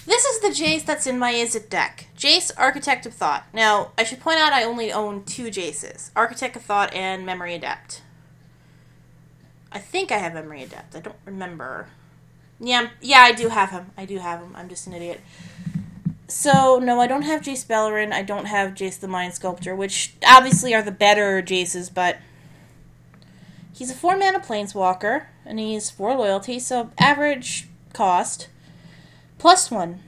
This is the Jace that's in my Is It deck. Jace, Architect of Thought. Now, I should point out I only own 2 Jaces. Architect of Thought and Memory Adept. I think I have Memory Adept. I don't remember. Yeah, I do have him. I'm just an idiot. So, no, I don't have Jace Beleren. I don't have Jace the Mind Sculptor, which obviously are the better Jaces, but he's a 4-mana Planeswalker, and he's 4 loyalty, so average cost. +1.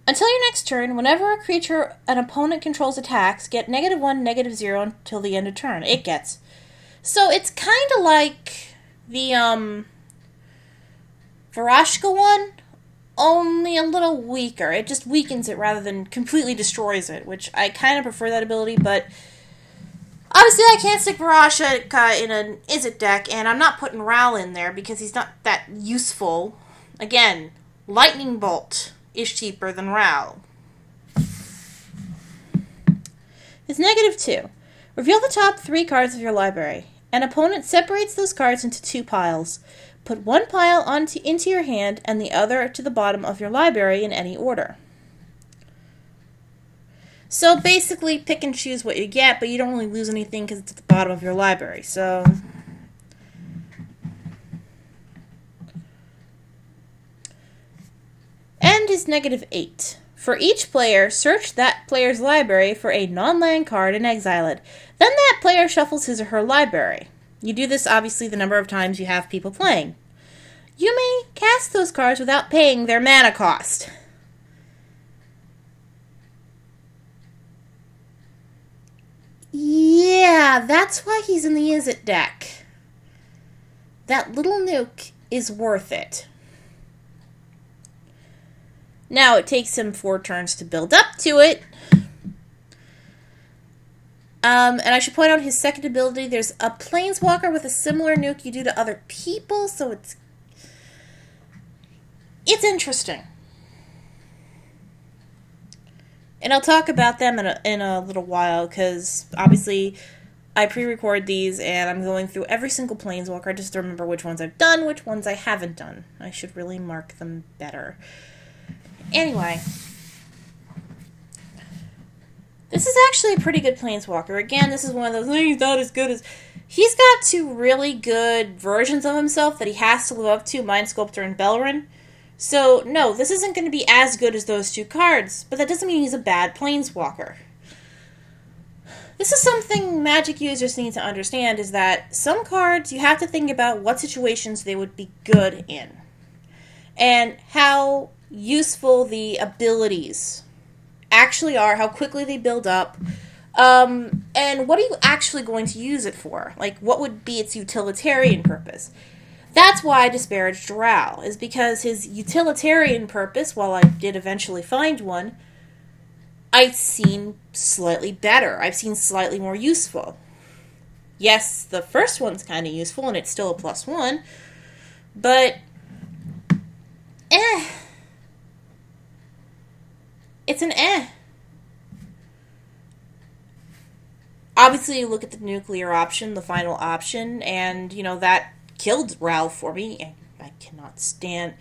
Until your next turn, whenever a creature an opponent controls attacks, get -1, -0 until the end of turn. It gets. So it's kind of like the Varashka one, only a little weaker. It just weakens it rather than completely destroys it, which I kind of prefer that ability, but obviously I can't stick Varashka in an Is It deck, and I'm not putting Ral in there because he's not that useful. Again, Lightning Bolt is cheaper than Ral. It's -2. Reveal the top 3 cards of your library. An opponent separates those cards into 2 piles. Put one pile into your hand and the other to the bottom of your library in any order. So basically, pick and choose what you get, but you don't really lose anything because it's at the bottom of your library. So and is -8. For each player, search that player's library for a non-land card and exile it. Then that player shuffles his or her library. You do this, obviously, the number of times you have people playing. You may cast those cards without paying their mana cost. Yeah, that's why he's in the Is It deck. That little nuke is worth it. Now, it takes him 4 turns to build up to it. And I should point out his second ability. There's a Planeswalker with a similar nuke you do to other people, so it's interesting. And I'll talk about them in a little while, because obviously I pre-record these, and I'm going through every single Planeswalker just to remember which ones I've done, which ones I haven't done. I should really mark them better. Anyway, this is actually a pretty good Planeswalker. Again, this is one of those things not as good as... He's got 2 really good versions of himself that he has to live up to, Mind Sculptor and Beleren. So, no, this isn't going to be as good as those 2 cards, but that doesn't mean he's a bad Planeswalker. This is something Magic users need to understand, is that some cards, you have to think about what situations they would be good in. And how useful the abilities actually are, how quickly they build up, and what are you actually going to use it for? Like, what would be its utilitarian purpose? That's why I disparaged Ral, is because his utilitarian purpose, while I did eventually find one, I've seen slightly better. I've seen slightly more useful. Yes, the first one's kind of useful, and it's still a +1, but it's an Obviously, you look at the nuclear option, the final option, and, you know, that killed Ral for me, and I cannot stand...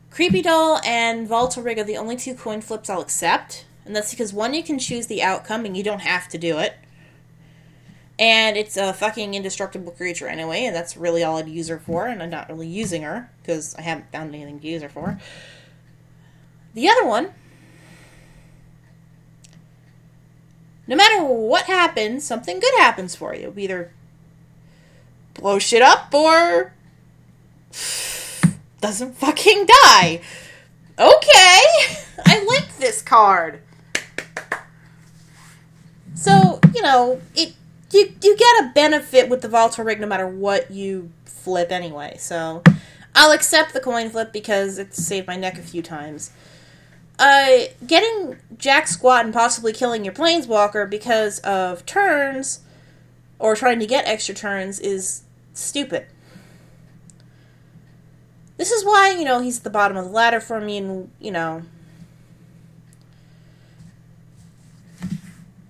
Creepy Doll and Volta-Rig are the only 2 coin flips I'll accept, and that's because, one, you can choose the outcome, and you don't have to do it, and it's a fucking indestructible creature anyway, and that's really all I'd use her for, and I'm not really using her, because I haven't found anything to use her for. The other one, no matter what happens, something good happens for you. Either blow shit up, or doesn't fucking die. Okay, I like this card. So, you know, you get a benefit with the Volta-Rig no matter what you flip anyway. So, I'll accept the coin flip because it's saved my neck a few times. Getting Jack Squat and possibly killing your Planeswalker because of turns, or trying to get extra turns, is stupid. This is why, you know, he's at the bottom of the ladder for me, and, you know.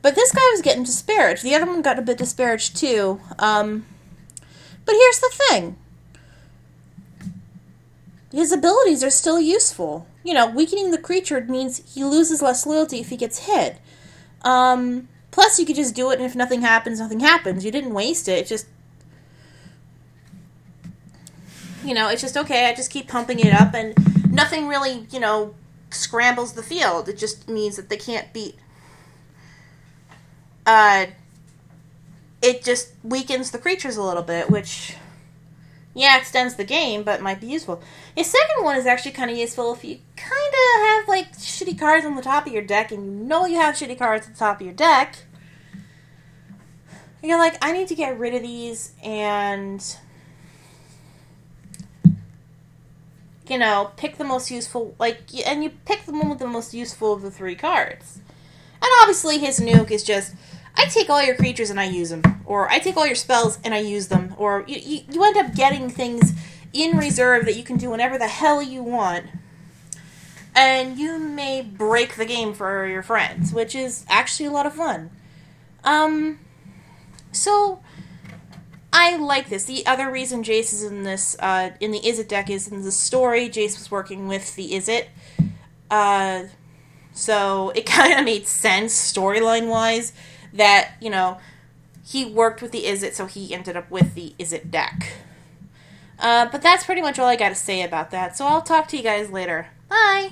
But this guy was getting disparaged. The other one got a bit disparaged, too. But here's the thing. his abilities are still useful. You know, weakening the creature means he loses less loyalty if he gets hit. Plus, you could just do it, and if nothing happens, nothing happens. You didn't waste it. It just, you know, it's just, okay, I just keep pumping it up, and nothing really, you know, scrambles the field. It just means that they can't beat. It just weakens the creatures a little bit, which, yeah, extends the game, but might be useful. A second one is actually kind of useful if you kind of have, like, shitty cards on the top of your deck, and you know you have shitty cards at the top of your deck. You're like, I need to get rid of these, and, you know, pick the most useful, like, and you pick the one with the most useful of the 3 cards. And obviously his nuke is just, I take all your creatures and I use them. Or I take all your spells and I use them. Or you end up getting things in reserve that you can do whenever the hell you want. And you may break the game for your friends, which is actually a lot of fun. So, I like this. The other reason Jace is in this, in the Izzet deck is in the story, Jace was working with the Izzet. So it kind of made sense, storyline-wise, that, you know, he worked with the Izzet, so he ended up with the Izzet deck. But that's pretty much all I got to say about that, so I'll talk to you guys later. Bye!